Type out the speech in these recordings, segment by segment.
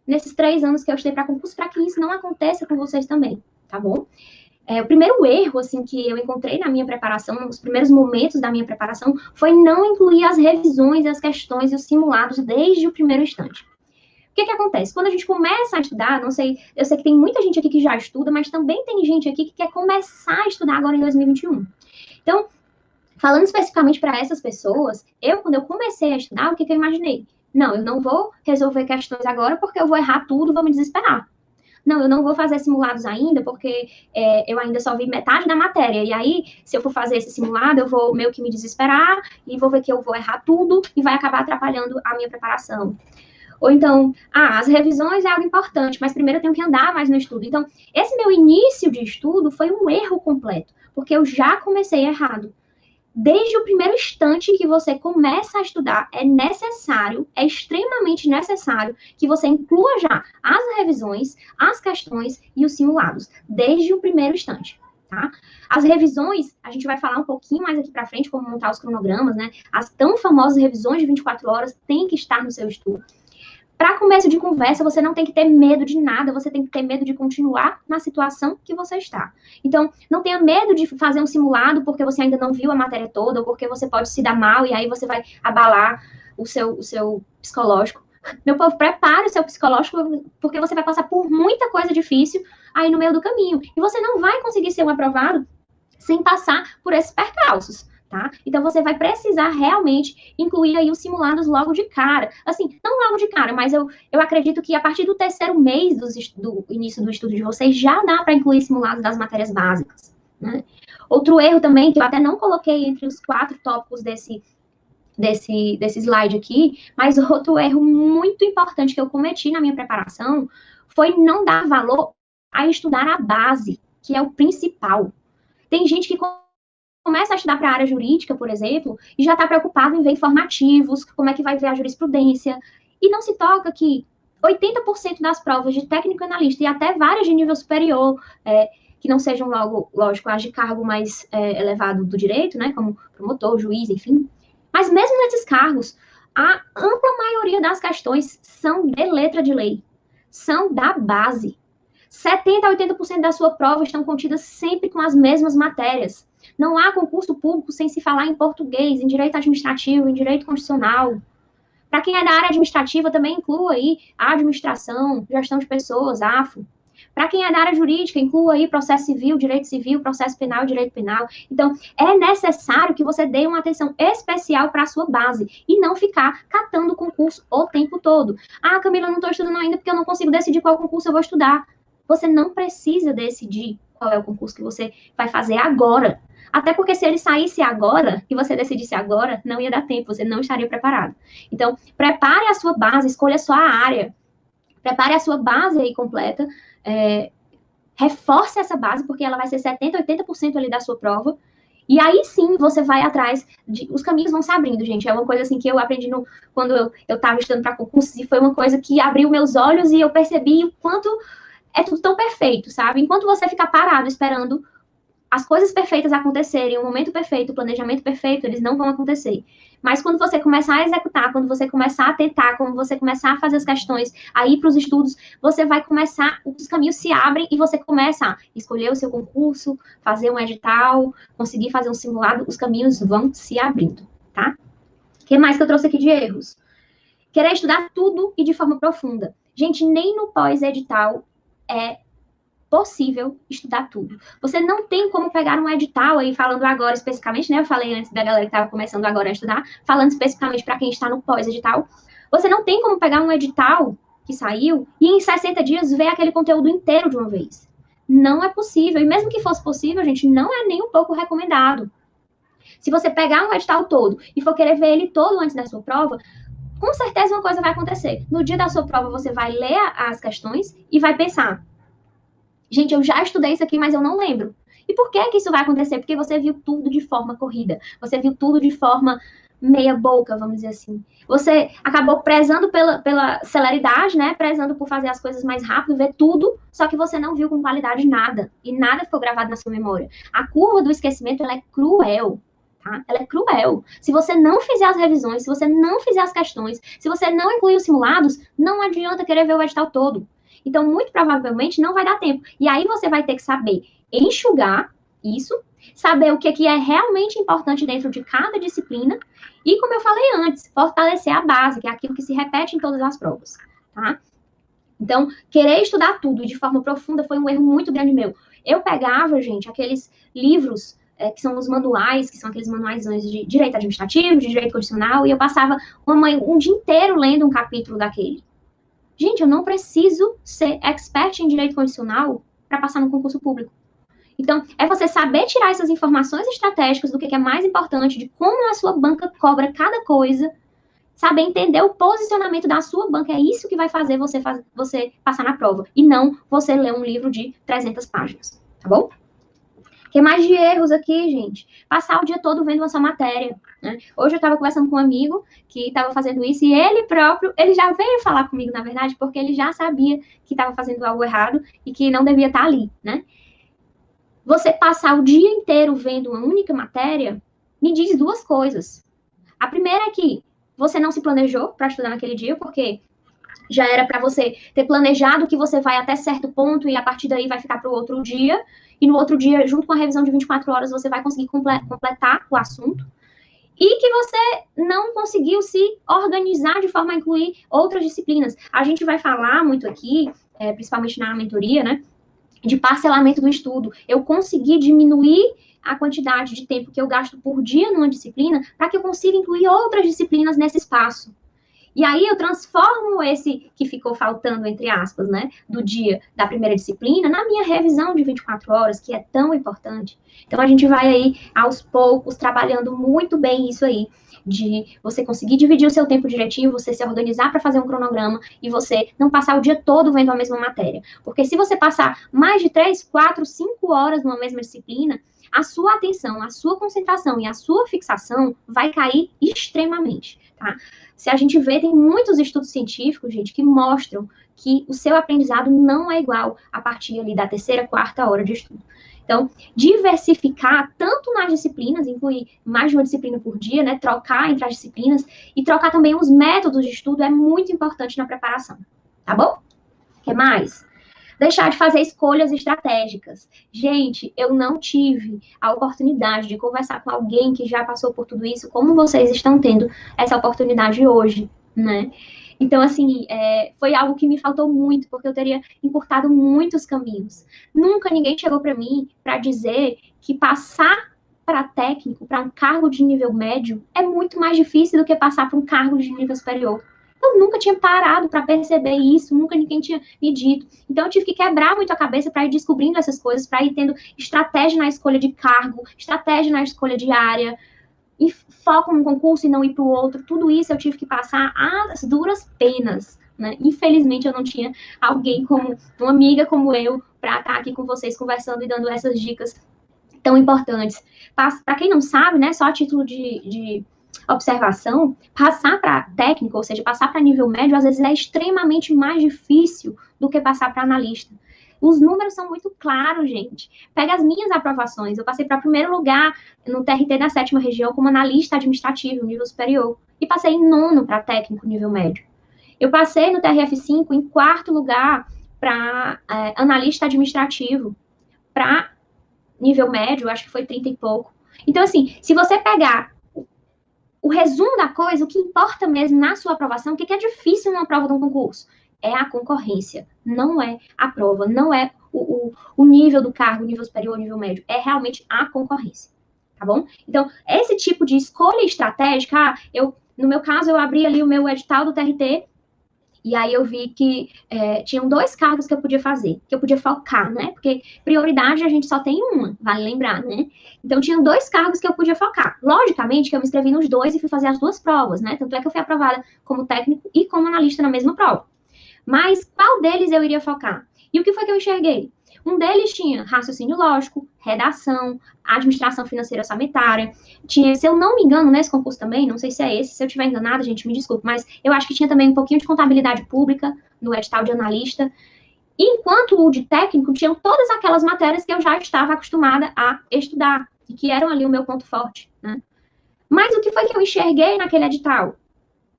nesses 3 anos que eu estudei para concurso, para que isso não aconteça com vocês também, tá bom? O primeiro erro, assim, que eu encontrei na minha preparação, nos primeiros momentos da minha preparação, foi não incluir as revisões, as questões e os simulados desde o primeiro instante. O que acontece? Quando a gente começa a estudar, não sei, eu sei que tem muita gente aqui que já estuda, mas também tem gente aqui que quer começar a estudar agora em 2021. Então, falando especificamente para essas pessoas, quando eu comecei a estudar, o que eu imaginei? Não, eu não vou resolver questões agora porque eu vou errar tudo, vou me desesperar. Não, eu não vou fazer simulados ainda, porque eu ainda só vi metade da matéria. E aí, se eu for fazer esse simulado, eu vou meio que me desesperar e vou ver que eu vou errar tudo e vai acabar atrapalhando a minha preparação. Ou então, as revisões é algo importante, mas primeiro eu tenho que andar mais no estudo. Então, esse meu início de estudo foi um erro completo, porque eu já comecei errado. Desde o primeiro instante que você começa a estudar, é necessário, é extremamente necessário que você inclua já as revisões, as questões e os simulados, desde o primeiro instante, tá? As revisões, a gente vai falar um pouquinho mais aqui para frente, como montar os cronogramas, né? As tão famosas revisões de 24 horas têm que estar no seu estudo. Para começo de conversa, você não tem que ter medo de nada, você tem que ter medo de continuar na situação que você está. Então, não tenha medo de fazer um simulado porque você ainda não viu a matéria toda, ou porque você pode se dar mal e aí você vai abalar o seu psicológico. Meu povo, prepare o seu psicológico porque você vai passar por muita coisa difícil aí no meio do caminho. E você não vai conseguir ser um aprovado sem passar por esses percalços. Tá? Então, você vai precisar realmente incluir aí os simulados logo de cara. Assim, não logo de cara, mas eu acredito que a partir do 3º mês do início do estudo de vocês, já dá para incluir simulados das matérias básicas, né? Outro erro também, que eu até não coloquei entre os 4 tópicos desse slide aqui, mas outro erro muito importante que eu cometi na minha preparação foi não dar valor a estudar a base, que é o principal. Tem gente que começa a estudar para a área jurídica, por exemplo, e já está preocupado em ver informativos, como é que vai ver a jurisprudência, e não se toca que 80% das provas de técnico analista e até várias de nível superior, que não sejam logo, lógico, as de cargo mais elevado do direito, né, como promotor, juiz, enfim, mas mesmo nesses cargos, a ampla maioria das questões são de letra de lei, são da base. 70% a 80% da sua prova estão contidas sempre com as mesmas matérias. Não há concurso público sem se falar em português, em direito administrativo, em direito constitucional. Para quem é da área administrativa, também inclua aí a administração, gestão de pessoas, AFO. Para quem é da área jurídica, inclua aí processo civil, processo penal e direito penal. Então, é necessário que você dê uma atenção especial para a sua base e não ficar catando o concurso o tempo todo. Camila, eu não estou estudando ainda porque eu não consigo decidir qual concurso eu vou estudar. Você não precisa decidir qual é o concurso que você vai fazer agora. Até porque se ele saísse agora, e você decidisse agora, não ia dar tempo, você não estaria preparado. Então, prepare a sua base, escolha só a área. Prepare a sua base aí completa. Reforce essa base, porque ela vai ser 70%, 80% ali da sua prova. E aí sim, você vai atrás, os caminhos vão se abrindo, gente. É uma coisa assim que eu aprendi quando eu estava estudando para concurso, e foi uma coisa que abriu meus olhos e eu percebi o quanto é tudo tão perfeito, sabe? Enquanto você ficar parado esperando as coisas perfeitas acontecerem, o momento perfeito, o planejamento perfeito, eles não vão acontecer. Mas quando você começar a executar, quando você começar a tentar, quando você começar a fazer as questões, a ir para os estudos, você vai começar, os caminhos se abrem e você começa a escolher o seu concurso, fazer um edital, conseguir fazer um simulado, os caminhos vão se abrindo, tá? O que mais que eu trouxe aqui de erros? Querer estudar tudo e de forma profunda. Gente, nem no pós-edital é possível estudar tudo. Você não tem como pegar um edital aí, falando agora especificamente, né? Eu falei antes da galera que estava começando agora a estudar, falando especificamente para quem está no pós-edital. Você não tem como pegar um edital que saiu e em 60 dias ver aquele conteúdo inteiro de uma vez. Não é possível. E mesmo que fosse possível, gente, não é nem um pouco recomendado. Se você pegar um edital todo e for querer ver ele todo antes da sua prova, com certeza uma coisa vai acontecer. No dia da sua prova, você vai ler as questões e vai pensar: gente, eu já estudei isso aqui, mas eu não lembro. E por que que isso vai acontecer? Porque você viu tudo de forma corrida. Você viu tudo de forma meia boca, vamos dizer assim. Você acabou prezando pela celeridade, né? Prezando por fazer as coisas mais rápido, ver tudo, só que você não viu com qualidade nada. E nada ficou gravado na sua memória. A curva do esquecimento, ela é cruel. tá? Ela é cruel. Se você não fizer as revisões, se você não fizer as questões, se você não incluir os simulados, não adianta querer ver o edital todo. Então, muito provavelmente, não vai dar tempo. E aí você vai ter que saber enxugar isso, saber o que é realmente importante dentro de cada disciplina e, como eu falei antes, fortalecer a base, que é aquilo que se repete em todas as provas, tá? Então, querer estudar tudo de forma profunda foi um erro muito grande meu. Eu pegava, gente, aqueles livros que são os manuais, que são aqueles manuais de direito administrativo, de direito constitucional, e eu passava um dia inteiro lendo um capítulo daquele. Gente, eu não preciso ser expert em direito constitucional para passar no concurso público. Então, é você saber tirar essas informações estratégicas do que é mais importante, de como a sua banca cobra cada coisa, saber entender o posicionamento da sua banca, é isso que vai fazer você passar na prova, e não você ler um livro de 300 páginas, tá bom? O que mais de erros aqui, gente? Passar o dia todo vendo uma só matéria, né? Hoje eu estava conversando com um amigo que estava fazendo isso, e ele próprio, ele já veio falar comigo, na verdade, porque ele já sabia que estava fazendo algo errado e que não devia estar ali, né? Você passar o dia inteiro vendo uma única matéria, me diz duas coisas. A primeira é que você não se planejou para estudar naquele dia, porque já era para você ter planejado que você vai até certo ponto e a partir daí vai ficar para o outro dia, e no outro dia, junto com a revisão de 24 horas, você vai conseguir completar o assunto, e que você não conseguiu se organizar de forma a incluir outras disciplinas. A gente vai falar muito aqui, principalmente na mentoria, né, de parcelamento do estudo. Eu consegui diminuir a quantidade de tempo que eu gasto por dia numa disciplina para que eu consiga incluir outras disciplinas nesse espaço. E aí eu transformo esse que ficou faltando, entre aspas, né, do dia da primeira disciplina, na minha revisão de 24 horas, que é tão importante. Então a gente vai aí, aos poucos, trabalhando muito bem isso aí, de você conseguir dividir o seu tempo direitinho, você se organizar para fazer um cronograma e você não passar o dia todo vendo a mesma matéria. Porque se você passar mais de 3, 4, 5 horas numa mesma disciplina, a sua atenção, a sua concentração e a sua fixação vai cair extremamente, tá? Se a gente vê, tem muitos estudos científicos, gente, que mostram que o seu aprendizado não é igual a partir ali da terceira, quarta hora de estudo. Então, diversificar tanto nas disciplinas, incluir mais de uma disciplina por dia, né, trocar entre as disciplinas e trocar também os métodos de estudo é muito importante na preparação, tá bom? O que mais? Deixar de fazer escolhas estratégicas. Gente, eu não tive a oportunidade de conversar com alguém que já passou por tudo isso, como vocês estão tendo essa oportunidade hoje, né? Então, assim, foi algo que me faltou muito, porque eu teria encurtado muitos caminhos. Nunca ninguém chegou para mim para dizer que passar para técnico, para um cargo de nível médio, é muito mais difícil do que passar para um cargo de nível superior. Eu nunca tinha parado para perceber isso, nunca ninguém tinha me dito. Então, eu tive que quebrar muito a cabeça para ir descobrindo essas coisas, para ir tendo estratégia na escolha de cargo, estratégia na escolha de área, e foco num concurso e não ir para o outro. Tudo isso eu tive que passar às duras penas, né? Infelizmente, eu não tinha alguém como uma amiga como eu para estar aqui com vocês conversando e dando essas dicas tão importantes. Para quem não sabe, né, só a título de observação, passar para técnico, ou seja, passar para nível médio, às vezes é extremamente mais difícil do que passar para analista. Os números são muito claros, gente. Pega as minhas aprovações. Eu passei para primeiro lugar no TRT da 7ª região como analista administrativo, nível superior. E passei em 9º para técnico, nível médio. Eu passei no TRF5 em 4º lugar para analista administrativo. Para nível médio, acho que foi 30 e pouco. Então, assim, se você pegar o resumo da coisa, o que importa mesmo na sua aprovação, o que é difícil numa prova de um concurso? É a concorrência, não é a prova, não é o nível do cargo, nível superior, nível médio, é realmente a concorrência, tá bom? Então, esse tipo de escolha estratégica, no meu caso, eu abri ali o meu edital do TRT, e aí eu vi que tinham 2 cargos que eu podia fazer, que eu podia focar, né? Porque prioridade a gente só tem uma, vale lembrar, né? Então, tinham 2 cargos que eu podia focar. Logicamente que eu me inscrevi nos 2 e fui fazer as 2 provas, né? Tanto é que eu fui aprovada como técnico e como analista na mesma prova. Mas qual deles eu iria focar? E o que foi que eu enxerguei? Um deles tinha raciocínio lógico, redação, administração financeira orçamentária. Tinha, se eu não me engano, nesse concurso também, não sei se é esse, se eu estiver enganada, gente, me desculpe, mas eu acho que tinha também um pouquinho de contabilidade pública no edital de analista. Enquanto o de técnico tinham todas aquelas matérias que eu já estava acostumada a estudar e que eram ali o meu ponto forte, né? Mas o que foi que eu enxerguei naquele edital?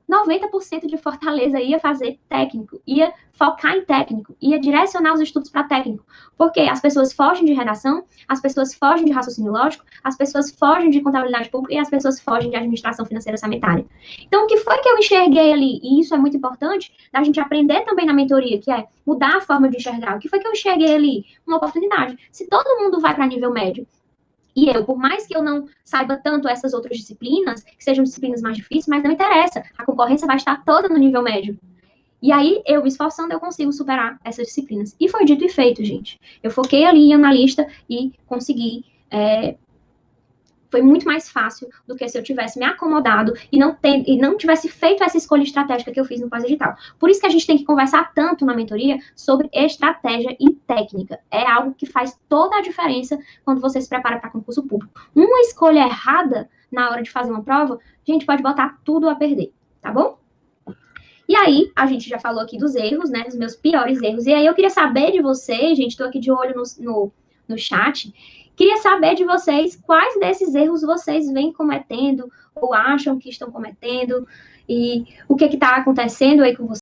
90% de Fortaleza ia fazer técnico, ia focar em técnico, ia direcionar os estudos para técnico. Porque as pessoas fogem de redação, as pessoas fogem de raciocínio lógico, as pessoas fogem de contabilidade pública e as pessoas fogem de administração financeira orçamentária. Então, o que foi que eu enxerguei ali? E isso é muito importante da gente aprender também na mentoria, que é mudar a forma de enxergar. O que foi que eu enxerguei ali? Uma oportunidade. Se todo mundo vai para nível médio, e eu, por mais que eu não saiba tanto essas outras disciplinas, que sejam disciplinas mais difíceis, mas não interessa. A concorrência vai estar toda no nível médio. E aí, eu me esforçando, eu consigo superar essas disciplinas. E foi dito e feito, gente. Eu foquei ali em analista e consegui. Foi muito mais fácil do que se eu tivesse me acomodado e não tivesse feito essa escolha estratégica que eu fiz no pós-edital. Por isso que a gente tem que conversar tanto na mentoria sobre estratégia e técnica. É algo que faz toda a diferença quando você se prepara para concurso público. Uma escolha errada na hora de fazer uma prova, a gente pode botar tudo a perder, tá bom? E aí, a gente já falou aqui dos erros, né? Dos meus piores erros. E aí, eu queria saber de vocês, gente, estou aqui de olho no chat. Queria saber de vocês quais desses erros vocês vêm cometendo ou acham que estão cometendo e o que está acontecendo aí com vocês.